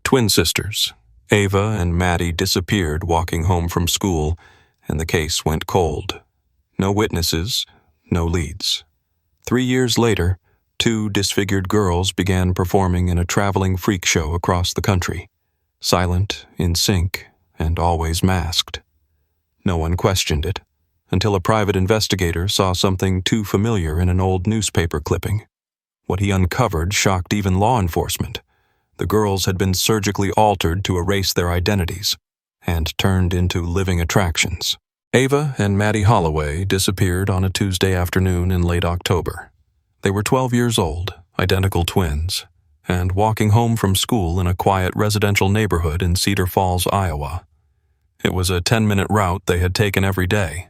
Twin sisters, Ava and Maddie, disappeared walking home from school, and the case went cold. No witnesses, no leads. 3 years later, 2 disfigured girls began performing in a traveling freak show across the country, silent, in sync, and always masked. No one questioned it, until a private investigator saw something too familiar in an old newspaper clipping. What he uncovered shocked even law enforcement. The girls had been surgically altered to erase their identities and turned into living attractions. Ava and Maddie Holloway disappeared on a Tuesday afternoon in late October. They were 12 years old, identical twins, and walking home from school in a quiet residential neighborhood in Cedar Falls, Iowa. It was a 10-minute route they had taken every day.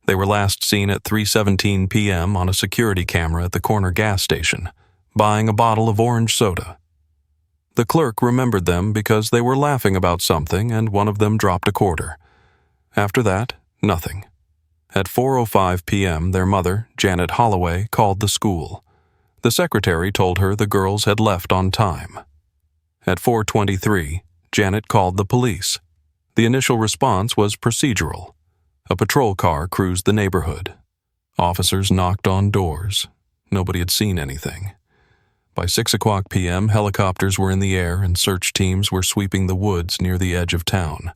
They were last seen at 3:17 p.m. on a security camera at the corner gas station, buying a bottle of orange soda. The clerk remembered them because they were laughing about something and one of them dropped a quarter. After that, nothing. At 4:05 p.m., their mother, Janet Holloway, called the school. The secretary told her the girls had left on time. At 4:23, Janet called the police. The initial response was procedural. A patrol car cruised the neighborhood. Officers knocked on doors. Nobody had seen anything. By 6:00 p.m., helicopters were in the air and search teams were sweeping the woods near the edge of town.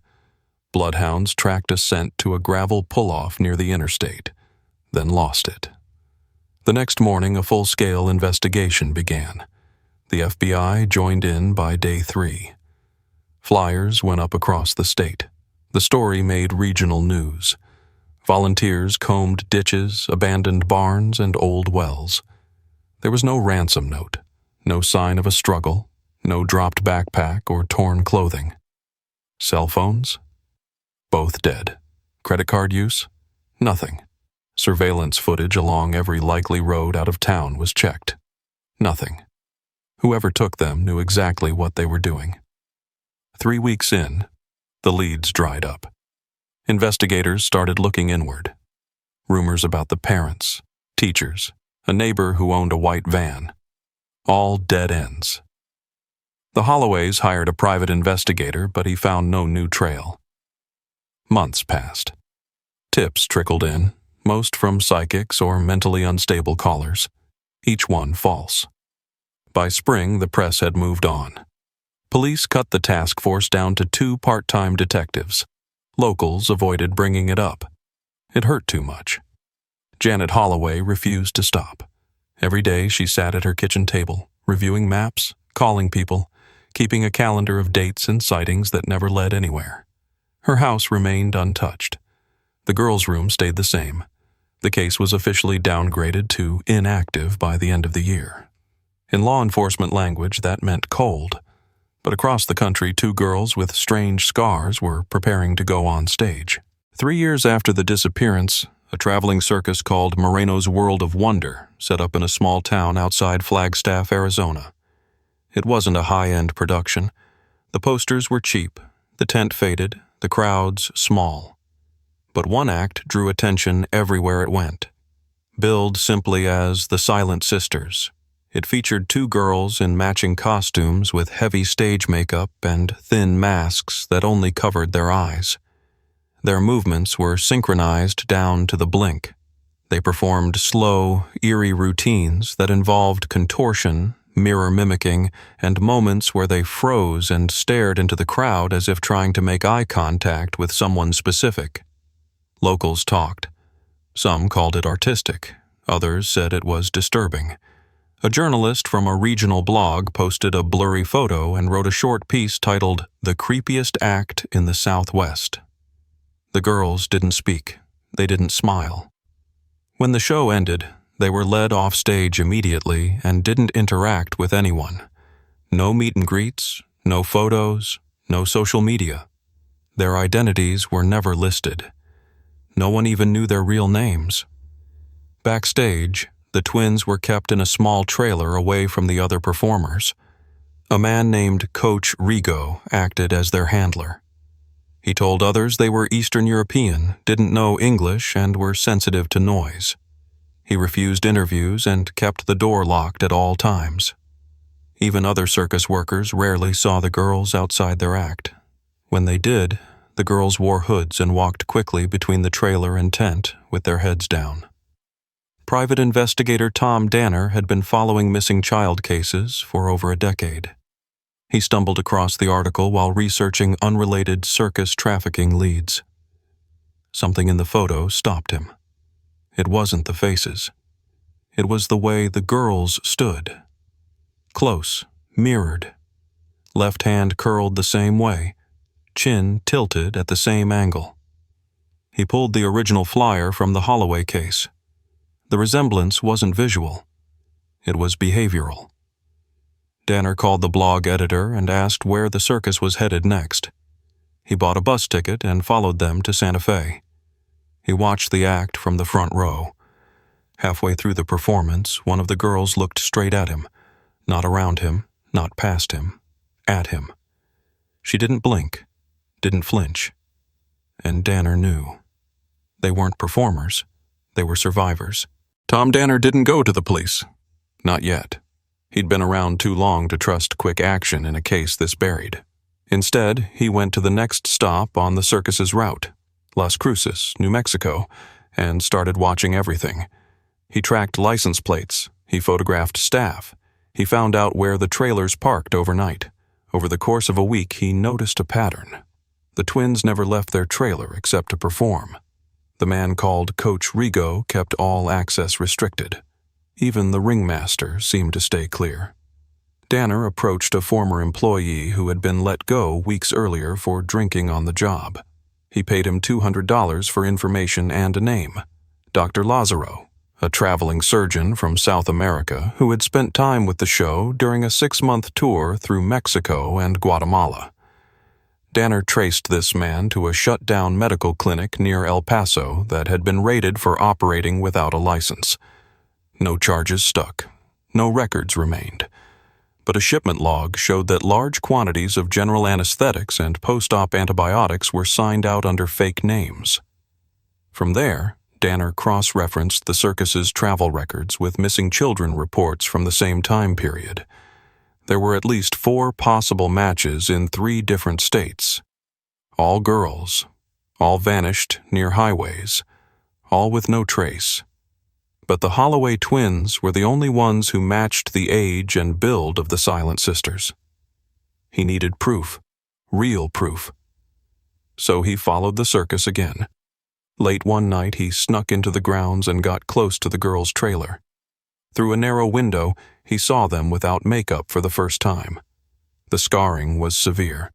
Bloodhounds tracked a scent to a gravel pull-off near the interstate, then lost it. The next morning, a full-scale investigation began. The FBI joined in by day 3. Flyers went up across the state. The story made regional news. Volunteers combed ditches, abandoned barns, and old wells. There was no ransom note, no sign of a struggle, no dropped backpack or torn clothing. Cell phones? Both dead. Credit card use? Nothing. Surveillance footage along every likely road out of town was checked. Nothing. Whoever took them knew exactly what they were doing. 3 weeks in, the leads dried up. Investigators started looking inward. Rumors about the parents, teachers, a neighbor who owned a white van. All dead ends. The Holloways hired a private investigator, but he found no new trail. Months passed. Tips trickled in, most from psychics or mentally unstable callers, each one false. By spring, the press had moved on. Police cut the task force down to 2 part-time detectives. Locals avoided bringing it up. It hurt too much. Janet Holloway refused to stop. Every day she sat at her kitchen table, reviewing maps, calling people, keeping a calendar of dates and sightings that never led anywhere. Her house remained untouched. The girls' room stayed the same. The case was officially downgraded to inactive by the end of the year. In law enforcement language, that meant cold. But across the country, 2 girls with strange scars were preparing to go on stage. 3 years after the disappearance, a traveling circus called Moreno's World of Wonder set up in a small town outside Flagstaff, Arizona. It wasn't a high-end production. The posters were cheap, the tent faded, the crowds small. But one act drew attention everywhere it went. Billed simply as the Silent Sisters, it featured 2 girls in matching costumes with heavy stage makeup and thin masks that only covered their eyes. Their movements were synchronized down to the blink. They performed slow, eerie routines that involved contortion, mirror mimicking, and moments where they froze and stared into the crowd as if trying to make eye contact with someone specific. Locals talked. Some called it artistic. Others said it was disturbing. A journalist from a regional blog posted a blurry photo and wrote a short piece titled "The Creepiest Act in the Southwest." The girls didn't speak. They didn't smile. When the show ended, they were led off stage immediately and didn't interact with anyone. No meet and greets, no photos, no social media. Their identities were never listed. No one even knew their real names. Backstage, the twins were kept in a small trailer away from the other performers. A man named Coach Rigo acted as their handler. He told others they were Eastern European, didn't know English, and were sensitive to noise. He refused interviews and kept the door locked at all times. Even other circus workers rarely saw the girls outside their act. When they did, the girls wore hoods and walked quickly between the trailer and tent with their heads down. Private investigator Tom Danner had been following missing child cases for over a decade. He stumbled across the article while researching unrelated circus trafficking leads. Something in the photo stopped him. It wasn't the faces. It was the way the girls stood. Close, mirrored. Left hand curled the same way, chin tilted at the same angle. He pulled the original flyer from the Holloway case. The resemblance wasn't visual. It was behavioral. Danner called the blog editor and asked where the circus was headed next. He bought a bus ticket and followed them to Santa Fe. He watched the act from the front row. Halfway through the performance, one of the girls looked straight at him, not around him, not past him, at him. She didn't blink, didn't flinch. And Danner knew. They weren't performers. They were survivors. Tom Danner didn't go to the police. Not yet. He'd been around too long to trust quick action in a case this buried. Instead, he went to the next stop on the circus's route, Las Cruces, New Mexico, and started watching everything. He tracked license plates. He photographed staff. He found out where the trailers parked overnight. Over the course of a week, he noticed a pattern. The twins never left their trailer except to perform. The man called Coach Rigo kept all access restricted. Even the ringmaster seemed to stay clear. Danner approached a former employee who had been let go weeks earlier for drinking on the job. He paid him $200 for information and a name, Dr. Lazaro, a traveling surgeon from South America who had spent time with the show during a 6-month tour through Mexico and Guatemala. Danner traced this man to a shut-down medical clinic near El Paso that had been raided for operating without a license. No charges stuck. No records remained. But a shipment log showed that large quantities of general anesthetics and post-op antibiotics were signed out under fake names. From there, Danner cross-referenced the circus's travel records with missing children reports from the same time period. There were at least 4 possible matches in 3 different states. All girls, all vanished near highways, all with no trace. But the Holloway twins were the only ones who matched the age and build of the Silent Sisters. He needed proof, real proof. So he followed the circus again. Late one night, he snuck into the grounds and got close to the girls' trailer. Through a narrow window, he saw them without makeup for the first time. The scarring was severe.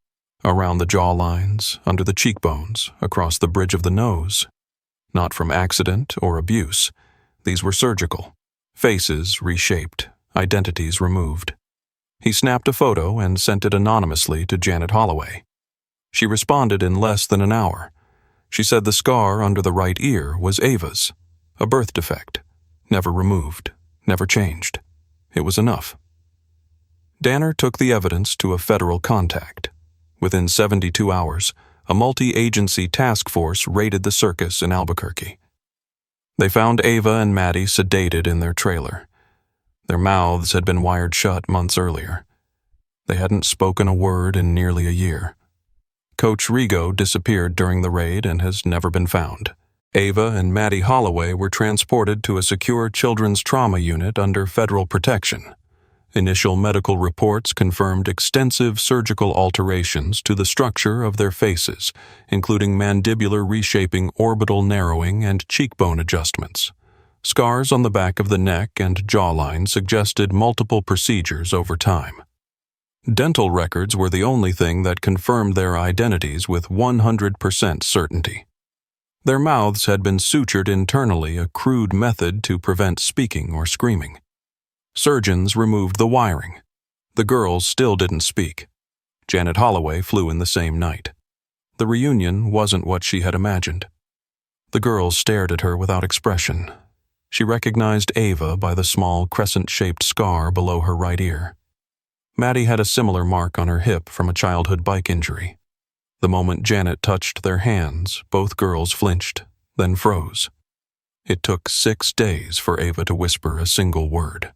Around the jawlines, under the cheekbones, across the bridge of the nose. Not from accident or abuse. These were surgical. Faces reshaped, identities removed. He snapped a photo and sent it anonymously to Janet Holloway. She responded in less than an hour. She said the scar under the right ear was Ava's, a birth defect, never removed, never changed. It was enough. Danner took the evidence to a federal contact. Within 72 hours, a multi-agency task force raided the circus in Albuquerque. They found Ava and Maddie sedated in their trailer. Their mouths had been wired shut months earlier. They hadn't spoken a word in nearly a year. Coach Rigo disappeared during the raid and has never been found. Ava and Maddie Holloway were transported to a secure children's trauma unit under federal protection. Initial medical reports confirmed extensive surgical alterations to the structure of their faces, including mandibular reshaping, orbital narrowing, and cheekbone adjustments. Scars on the back of the neck and jawline suggested multiple procedures over time. Dental records were the only thing that confirmed their identities with 100% certainty. Their mouths had been sutured internally, a crude method to prevent speaking or screaming. Surgeons removed the wiring. The girls still didn't speak. Janet Holloway flew in the same night. The reunion wasn't what she had imagined. The girls stared at her without expression. She recognized Ava by the small crescent-shaped scar below her right ear. Maddie had a similar mark on her hip from a childhood bike injury. The moment Janet touched their hands, both girls flinched, then froze. It took 6 days for Ava to whisper a single word.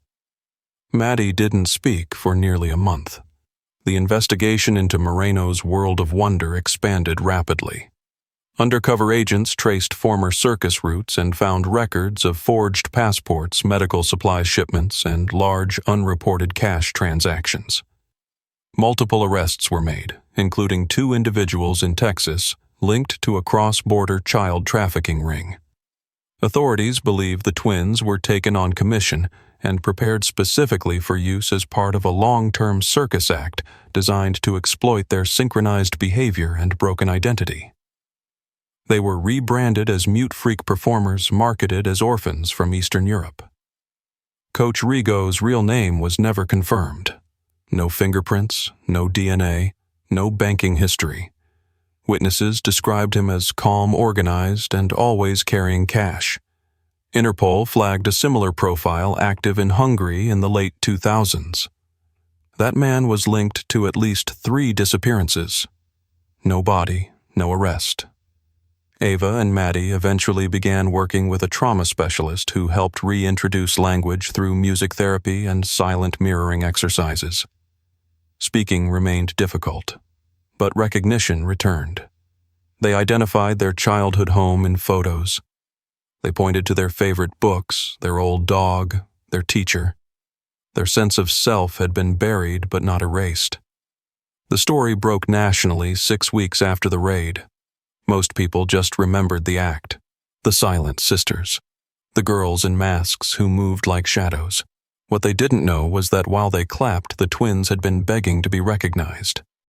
Maddie didn't speak for nearly a month. The investigation into Moreno's world of wonder expanded rapidly. Undercover agents traced former circus routes and found records of forged passports, medical supply shipments, and large unreported cash transactions. Multiple arrests were made, including 2 individuals in Texas linked to a cross-border child trafficking ring. Authorities believe the twins were taken on commission and prepared specifically for use as part of a long-term circus act designed to exploit their synchronized behavior and broken identity. They were rebranded as mute freak performers marketed as orphans from Eastern Europe. Coach Rigo's real name was never confirmed. No fingerprints, no DNA, no banking history. Witnesses described him as calm, organized, and always carrying cash. Interpol flagged a similar profile active in Hungary in the late 2000s. That man was linked to at least 3 disappearances. No body, no arrest. Ava and Maddie eventually began working with a trauma specialist who helped reintroduce language through music therapy and silent mirroring exercises. Speaking remained difficult, but recognition returned. They identified their childhood home in photos. They pointed to their favorite books, their old dog, their teacher. Their sense of self had been buried but not erased. The story broke nationally 6 weeks after the raid. Most people just remembered the act, the silent sisters, the girls in masks who moved like shadows. What they didn't know was that while they clapped, the twins had been begging to be recognized.